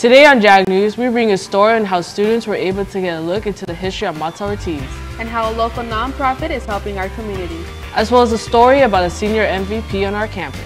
Today on Jag News, we bring a story on how students were able to get a look into the history of Mata Ortiz, and how a local nonprofit is helping our community, as well as a story about a senior MVP on our campus.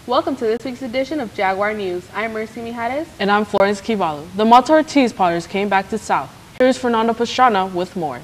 Welcome to this week's edition of Jaguar News. I'm Merce Mijares. And I'm Florence Cavallo. The Mata Ortiz potters came back to South. Here's Fernando Pastrana with more.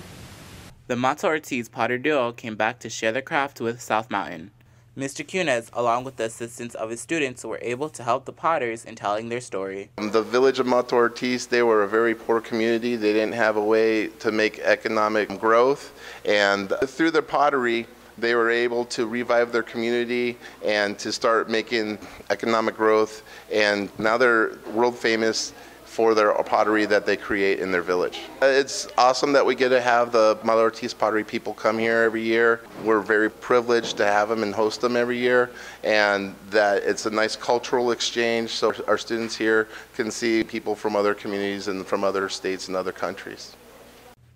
The Mata Ortiz potter duo came back to share their craft with South Mountain. Mr. Cunez, along with the assistance of his students, were able to help the potters in telling their story. The village of Mata Ortiz, they were a very poor community. They didn't have a way to make economic growth, and through their pottery, they were able to revive their community and to start making economic growth, and now they're world famous for their pottery that they create in their village. It's awesome that we get to have the Mata Ortiz pottery people come here every year. We're very privileged to have them and host them every year, and that it's a nice cultural exchange so our students here can see people from other communities and from other states and other countries.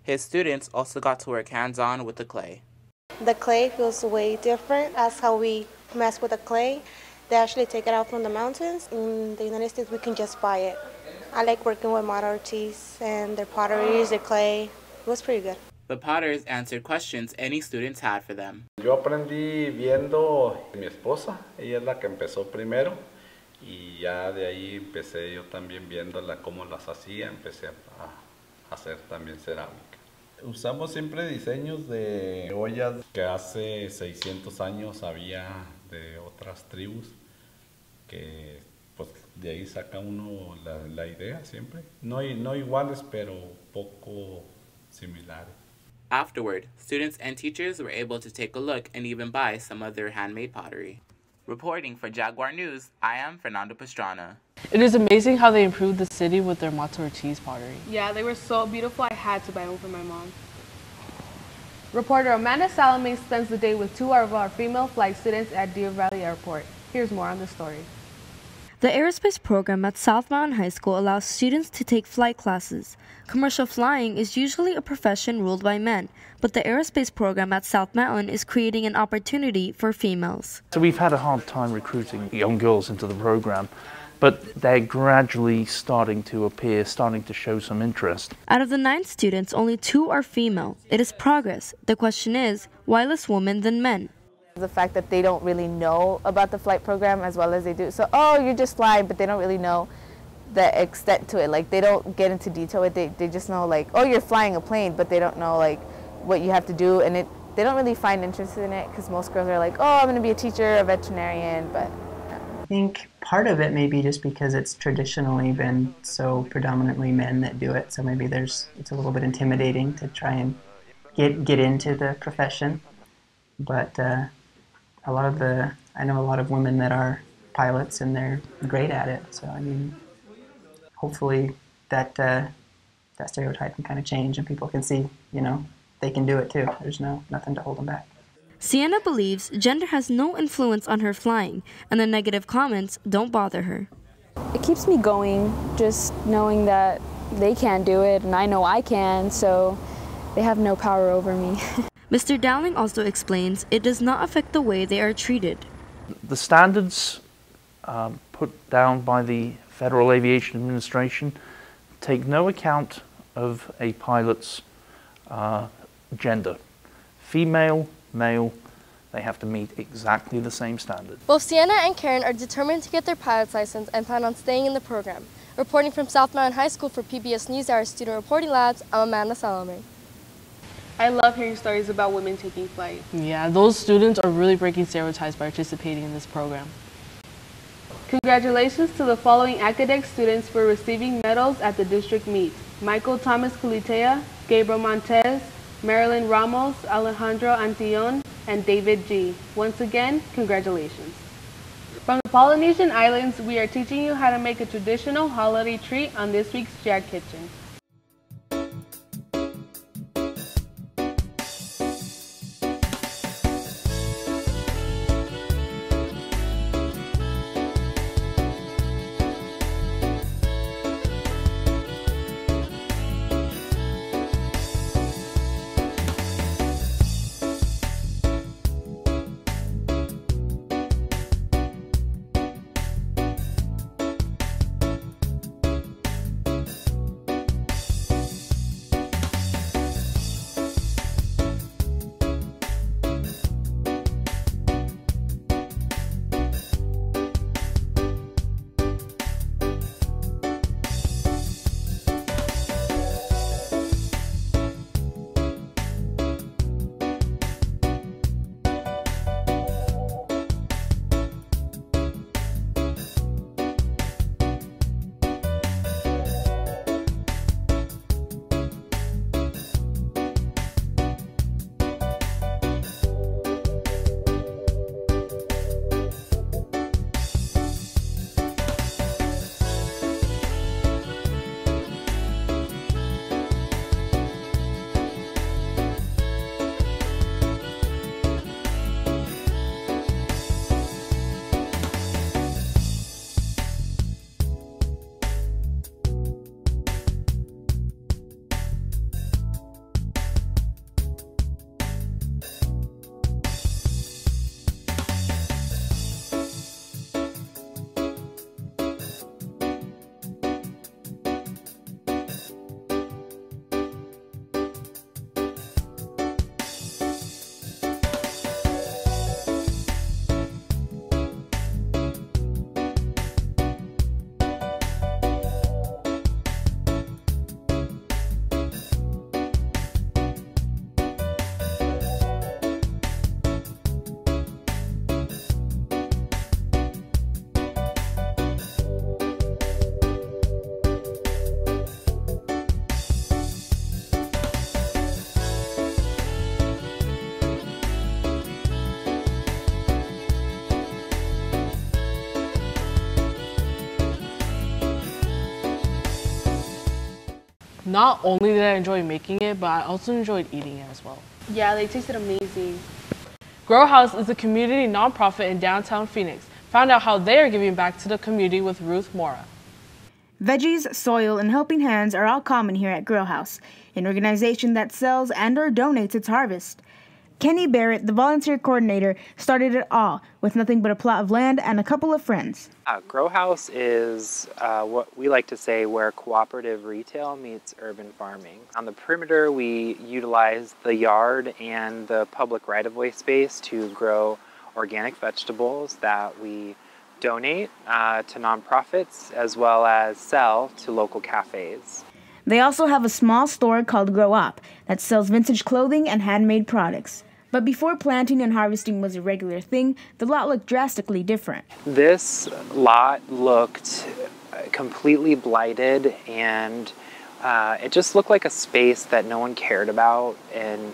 His students also got to work hands-on with the clay. The clay feels way different. That's how we mess with the clay. They actually take it out from the mountains. In the United States, we can just buy it. I like working with Mata Ortiz and their potteries, their clay. It was pretty good. The potters answered questions any students had for them. Yo aprendí viendo a mi esposa. Ella es la que empezó primero. Y ya de ahí empecé yo también viéndola cómo las hacía. Empecé a hacer también cerámica. Usamos siempre diseños de ollas que hace 600 años había de otras tribus, que pues de ahí saca uno la idea siempre. No iguales, pero poco similares. Afterward, students and teachers were able to take a look and even buy some of their handmade pottery. Reporting for Jaguar News, I am Fernando Pastrana. It is amazing how they improved the city with their Mata Ortiz pottery. Yeah, they were so beautiful, I had to buy one for my mom. Reporter Amanda Salome spends the day with two of our female flight students at Deer Valley Airport. Here's more on the story. The aerospace program at South Mountain High School allows students to take flight classes. Commercial flying is usually a profession ruled by men, but the aerospace program at South Mountain is creating an opportunity for females. So we've had a hard time recruiting young girls into the program, but they're gradually starting to appear, starting to show some interest. Out of the 9 students, only 2 are female. It is progress. The question is, why less women than men? The fact that they don't really know about the flight program as well as they do. So, oh, you're just flying, but they don't really know the extent to it. Like, they don't get into detail with it. They just know, like, oh, you're flying a plane, but they don't know, like, what you have to do. And they don't really find interest in it because most girls are like, oh, I'm going to be a teacher, a veterinarian, but I think part of it may be just because it's traditionally been so predominantly men that do it. So maybe it's a little bit intimidating to try and get into the profession. But I know a lot of women that are pilots and they're great at it. So I mean, hopefully that stereotype can kind of change and people can see, they can do it too. There's nothing to hold them back. Sienna believes gender has no influence on her flying, and the negative comments don't bother her. It keeps me going, just knowing that they can't do it, and I know I can, so they have no power over me. Mr. Dowling also explains it does not affect the way they are treated. The standards put down by the Federal Aviation Administration take no account of a pilot's gender. Female, male, they have to meet exactly the same standard. Both Sienna and Karen are determined to get their pilot's license and plan on staying in the program. Reporting from South Mountain High School for PBS NewsHour Student Reporting Labs, I'm Amanda Salome. I love hearing stories about women taking flight. Yeah, those students are really breaking stereotypes by participating in this program. Congratulations to the following academic students for receiving medals at the district meet: Michael Thomas Culitea, Gabriel Montez, Marilyn Ramos, Alejandro Antillon, and David G. Once again, congratulations. From the Polynesian Islands, we are teaching you how to make a traditional holiday treat on this week's Jag Kitchen. Not only did I enjoy making it, but I also enjoyed eating it as well. Yeah, they tasted amazing. Grow House is a community nonprofit in downtown Phoenix. Found out how they are giving back to the community with Ruth Mora. Veggies, soil, and helping hands are all common here at Grow House, an organization that sells and/or donates its harvest. Kenny Barrett, the volunteer coordinator, started it all with nothing but a plot of land and a couple of friends. Grow House is what we like to say where cooperative retail meets urban farming. On the perimeter, we utilize the yard and the public right-of-way space to grow organic vegetables that we donate to nonprofits as well as sell to local cafes. They also have a small store called Grow Up that sells vintage clothing and handmade products. But before planting and harvesting was a regular thing, the lot looked drastically different. This lot looked completely blighted, and it just looked like a space that no one cared about, and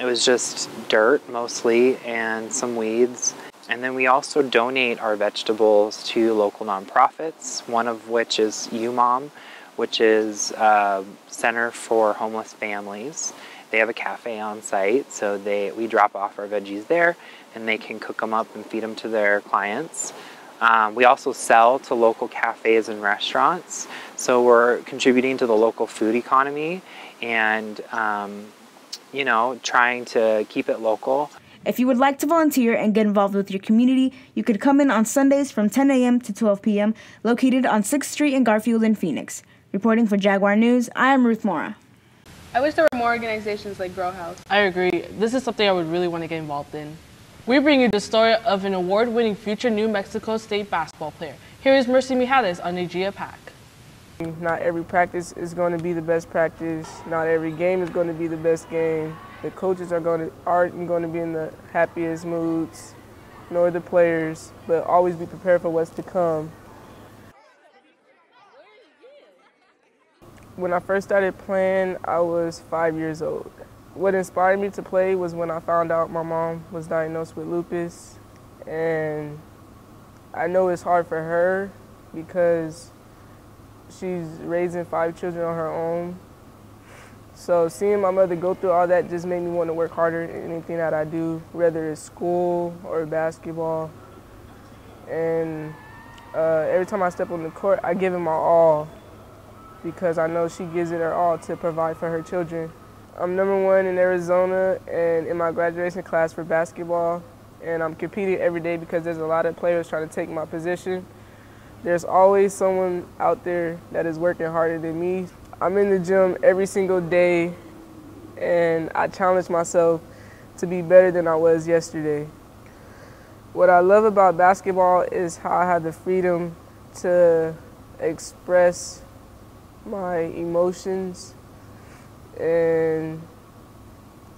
it was just dirt mostly and some weeds. And then we also donate our vegetables to local nonprofits, one of which is UMOM, which is a center for homeless families. They have a cafe on site, so we drop off our veggies there, and they can cook them up and feed them to their clients. We also sell to local cafes and restaurants, so we're contributing to the local food economy and, you know, trying to keep it local. If you would like to volunteer and get involved with your community, you could come in on Sundays from 10 a.m. to 12 p.m., located on 6th Street in Garfield in Phoenix. Reporting for Jaguar News, I am Ruth Mora. I wish there were more organizations like Grow House. I agree. This is something I would really want to get involved in. We bring you the story of an award-winning future New Mexico State basketball player. Here is Mercy Mijales on Aegea Pack. Not every practice is going to be the best practice. Not every game is going to be the best game. The coaches aren't going to be in the happiest moods, nor the players, but always be prepared for what's to come. When I first started playing, I was 5 years old. What inspired me to play was when I found out my mom was diagnosed with lupus, and I know it's hard for her because she's raising 5 children on her own. So seeing my mother go through all that just made me want to work harder in anything that I do, whether it's school or basketball. And every time I step on the court, I give it my all, because I know she gives it her all to provide for her children. I'm #1 in Arizona and in my graduation class for basketball, and I'm competing every day because there's a lot of players trying to take my position. There's always someone out there that is working harder than me. I'm in the gym every single day, and I challenge myself to be better than I was yesterday. What I love about basketball is how I have the freedom to express my emotions and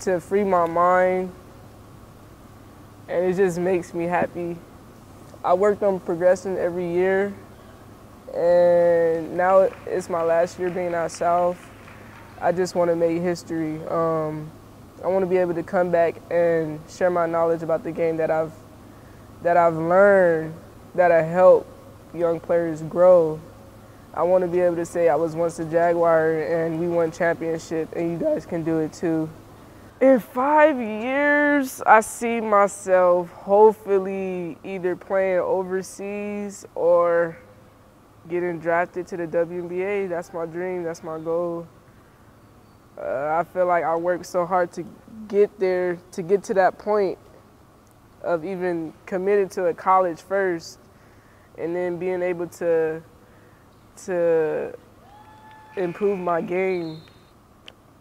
to free my mind, and it just makes me happy. I worked on progressing every year, and now it's my last year being out South. I just want to make history. I want to be able to come back and share my knowledge about the game that I've learned, that I help young players grow. I want to be able to say I was once a Jaguar and we won championship, and you guys can do it too. In 5 years, I see myself hopefully either playing overseas or getting drafted to the WNBA. That's my dream, that's my goal. I feel like I worked so hard to get there, to get to that point of even committing to a college first, and then being able to improve my game.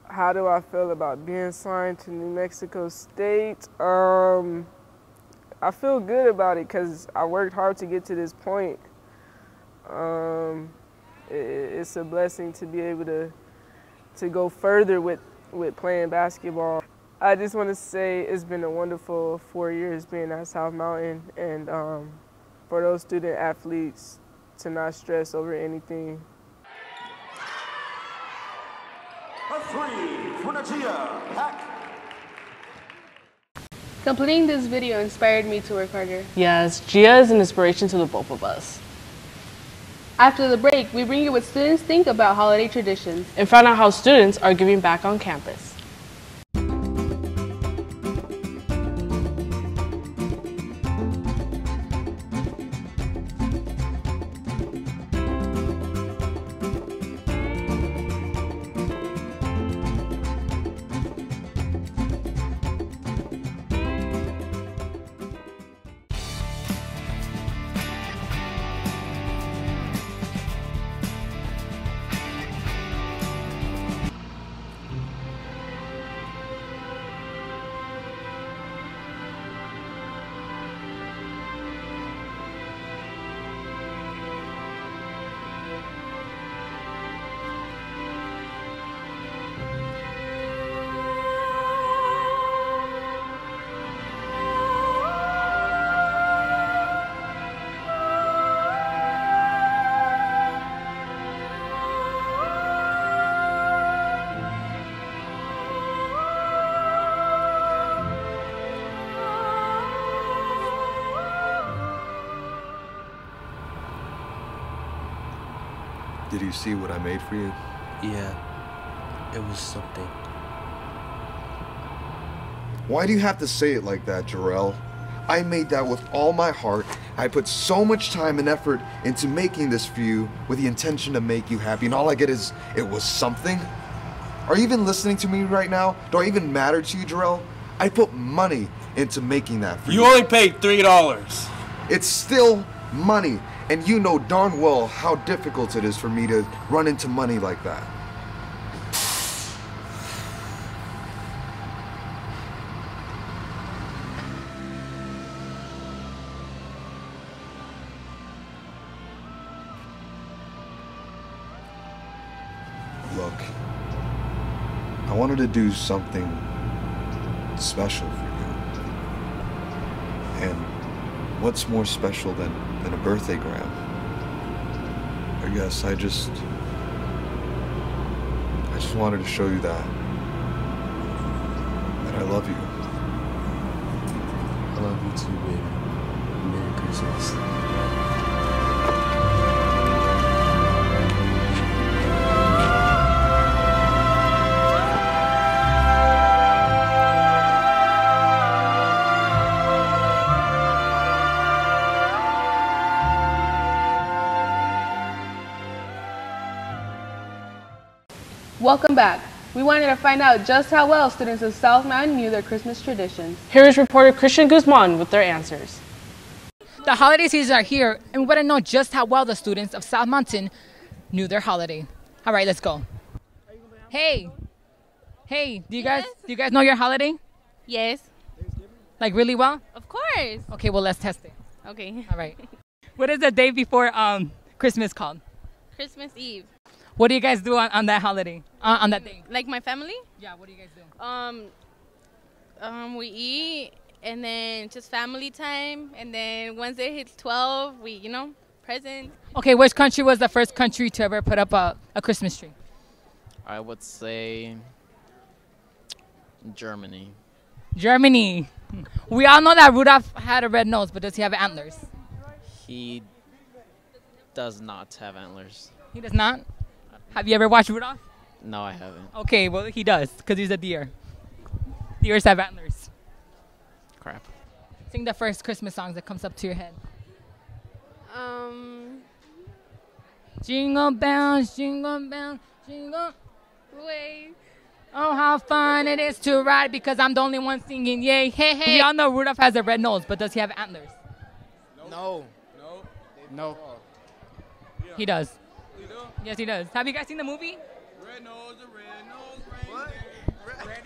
How do I feel about being signed to New Mexico State? I feel good about it because I worked hard to get to this point. It's a blessing to be able to go further with playing basketball. I just want to say it's been a wonderful 4 years being at South Mountain, and for those student athletes to not stress over anything. A 3 for Aegea Pack. Completing this video inspired me to work harder. Yes, Gia is an inspiration to the both of us. After the break, we bring you what students think about holiday traditions and find out how students are giving back on campus. Did you see what I made for you? Yeah, it was something. Why do you have to say it like that, Jarrell? I made that with all my heart. I put so much time and effort into making this for you with the intention to make you happy, and all I get is, it was something? Are you even listening to me right now? Do I even matter to you, Jarrell? I put money into making that for you. You only paid $3. It's still money, and you know darn well how difficult it is for me to run into money like that. Look, I wanted to do something special for you. And what's more special than a birthday gram? I guess I just wanted to show you that I love you. I love you too, baby. Merry Christmas. Welcome back. We wanted to find out just how well students of South Mountain knew their Christmas traditions. Here is reporter Christian Guzman with their answers. The holiday seasons are here, and we want to know just how well the students of South Mountain knew their holiday. All right, let's go. Hey, do you guys know your holiday? Yes. Like really well? Of course. Okay, well let's test it. Okay. All right. What is the day before Christmas called? Christmas Eve. What do you guys do on that holiday? On that day? Like my family? Yeah, what do you guys do? We eat and then just family time, and then once it hits 12, we, presents. Okay, which country was the first country to ever put up a Christmas tree? I would say Germany. Germany. We all know that Rudolph had a red nose, but does he have antlers? He does not have antlers. He does not? Have you ever watched Rudolph? No, I haven't. Okay, well, he does, because he's a deer. Deers have antlers. Crap. Sing the first Christmas song that comes up to your head. Jingle bells, jingle bells, jingle way. Oh, how fun it is to ride, because I'm the only one singing, yay, hey, hey. We all know Rudolph has a red nose, but does he have antlers? No. No. He does. Yes, he does. Have you guys seen the movie? Red nose,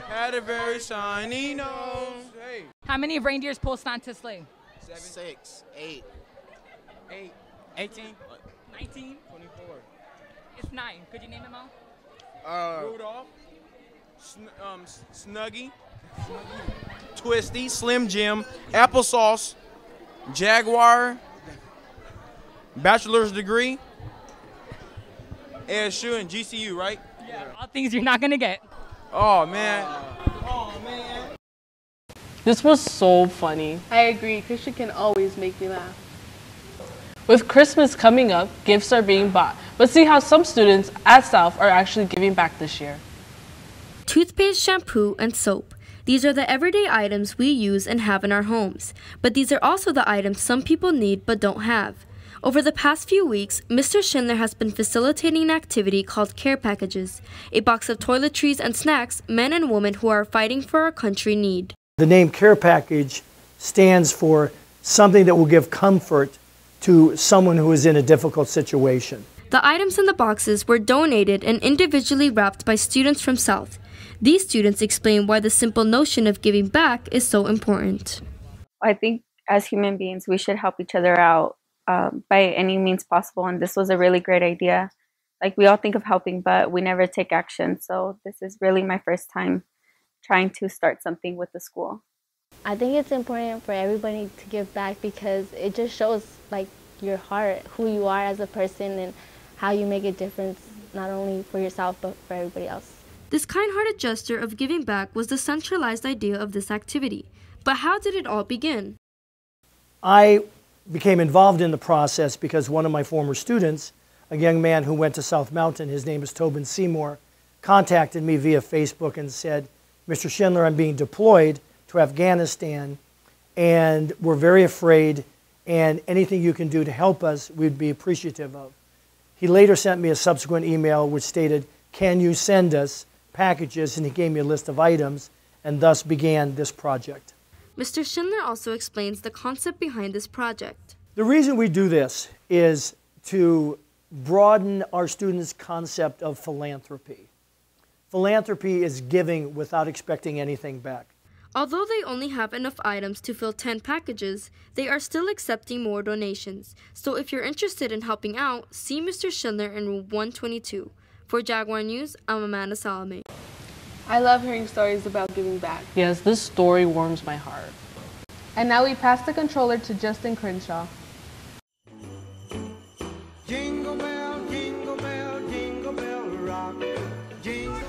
had a very shiny nose. Hey. How many reindeers pull Santa's sleigh? 6, 8. 8. 18. 19? 24. It's 9. Could you name them all? Rudolph. Snuggy. Twisty. Slim Jim. Applesauce. Jaguar. Bachelor's degree. ASU and GCU, right? Yeah, all things you're not going to get. Oh, man. This was so funny. I agree. Christian can always make me laugh. With Christmas coming up, gifts are being bought. But see how some students at South are actually giving back this year. Toothpaste, shampoo, and soap. These are the everyday items we use and have in our homes. But these are also the items some people need but don't have. Over the past few weeks, Mr. Schindler has been facilitating an activity called Care Packages, a box of toiletries and snacks men and women who are fighting for our country need. The name Care Package stands for something that will give comfort to someone who is in a difficult situation. The items in the boxes were donated and individually wrapped by students from South. These students explain why the simple notion of giving back is so important. I think as human beings, we should help each other out by any means possible. And this was a really great idea. Like, we all think of helping, but we never take action. So this is really my first time trying to start something with the school. I think it's important for everybody to give back because it just shows like your heart, who you are as a person, and how you make a difference not only for yourself but for everybody else. This kind-hearted gesture of giving back was the centralized idea of this activity. But how did it all begin? I became involved in the process because one of my former students, a young man who went to South Mountain, his name is Tobin Seymour, contacted me via Facebook and said, "Mr. Schindler, I'm being deployed to Afghanistan and we're very afraid, and anything you can do to help us, we'd be appreciative of." He later sent me a subsequent email which stated, "Can you send us packages?" And he gave me a list of items, and thus began this project. Mr. Schindler also explains the concept behind this project. The reason we do this is to broaden our students' concept of philanthropy. Philanthropy is giving without expecting anything back. Although they only have enough items to fill 10 packages, they are still accepting more donations. So if you're interested in helping out, see Mr. Schindler in room 122. For Jaguar News, I'm Amanda Salome. I love hearing stories about giving back. Yes, this story warms my heart. And now we pass the controller to Justin Crenshaw. Jingle bell, jingle bell, jingle bell rock. Jingle.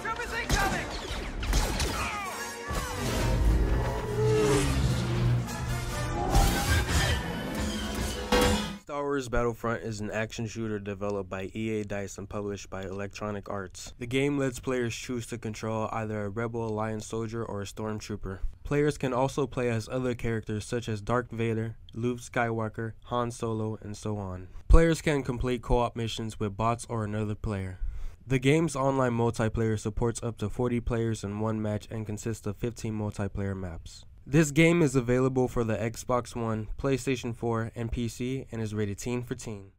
Star Wars Battlefront is an action shooter developed by EA Dice and published by Electronic Arts. The game lets players choose to control either a Rebel Alliance soldier or a stormtrooper. Players can also play as other characters such as Darth Vader, Luke Skywalker, Han Solo, and so on. Players can complete co-op missions with bots or another player. The game's online multiplayer supports up to 40 players in one match and consists of 15 multiplayer maps. This game is available for the Xbox One, PlayStation 4, and PC, and is rated teen for teen.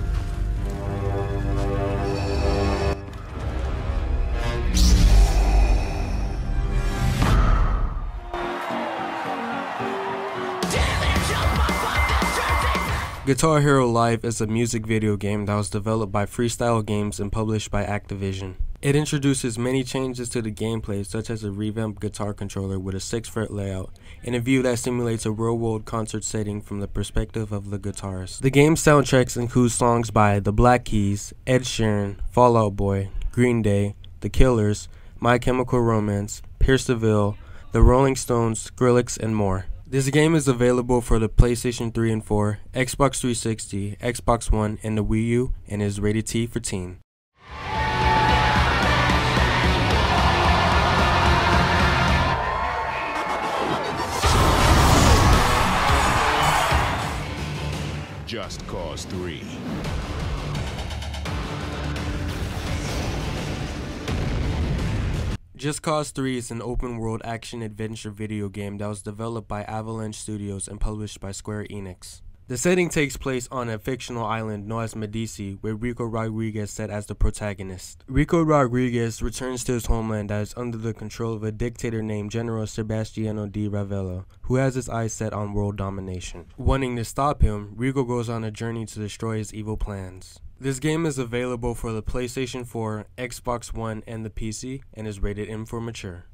Guitar Hero Live is a music video game that was developed by Freestyle Games and published by Activision. It introduces many changes to the gameplay, such as a revamped guitar controller with a 6-fret layout, and a view that simulates a real-world concert setting from the perspective of the guitarist. The game's soundtracks include songs by The Black Keys, Ed Sheeran, Fall Out Boy, Green Day, The Killers, My Chemical Romance, Pierce the Veil, The Rolling Stones, Skrillex, and more. This game is available for the PlayStation 3 and 4, Xbox 360, Xbox One, and the Wii U, and is rated T for teen. Just Cause 3. Just Cause 3 is an open-world action-adventure video game that was developed by Avalanche Studios and published by Square Enix. The setting takes place on a fictional island known as Medici, with Rico Rodriguez set as the protagonist. Rico Rodriguez returns to his homeland that is under the control of a dictator named General Sebastiano di Ravello, who has his eyes set on world domination. Wanting to stop him, Rico goes on a journey to destroy his evil plans. This game is available for the PlayStation 4, Xbox One, and the PC, and is rated M for mature.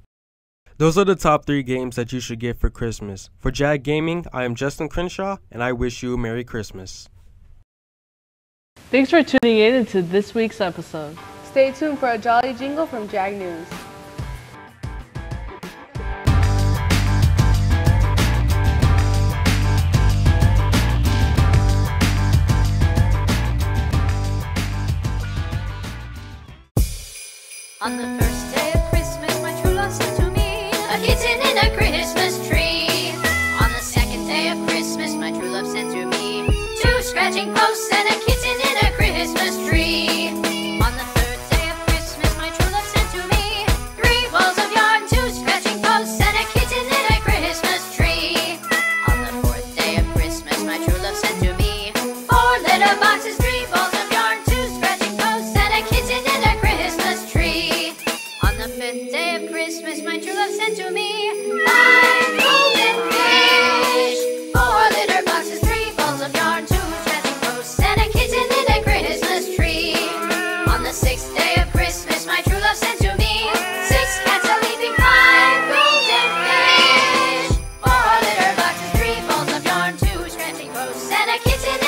Those are the top 3 games that you should get for Christmas. For Jag Gaming, I am Justin Crenshaw, and I wish you a Merry Christmas. Thanks for tuning in into this week's episode. Stay tuned for a jolly jingle from Jag News. On the first day of Christmas, my true love sent to me a kitten in a Christmas tree. On the second day of Christmas, my true love sent to me 2 scratching posts and a kitten in a Christmas tree. On the third day of Christmas, my true love sent to me 3 balls of yarn, 2 scratching posts, and a kitten in a Christmas tree. On the fourth day of Christmas, my true love sent to me 4 litter boxes, 3 balls of yarn, 2 scratching posts, and a kitten in a Christmas tree. On the fifth day of Christmas, my true love sent to me 5 golden fish, 4 litter boxes, 3 balls of yarn, 2 scratching posts, and a kitten in a Christmas tree. On the sixth day of Christmas, my true love sent to me 6 cats a leaping, 5 golden fish, 4 litter boxes, 3 balls of yarn, 2 scratching posts, and a kitten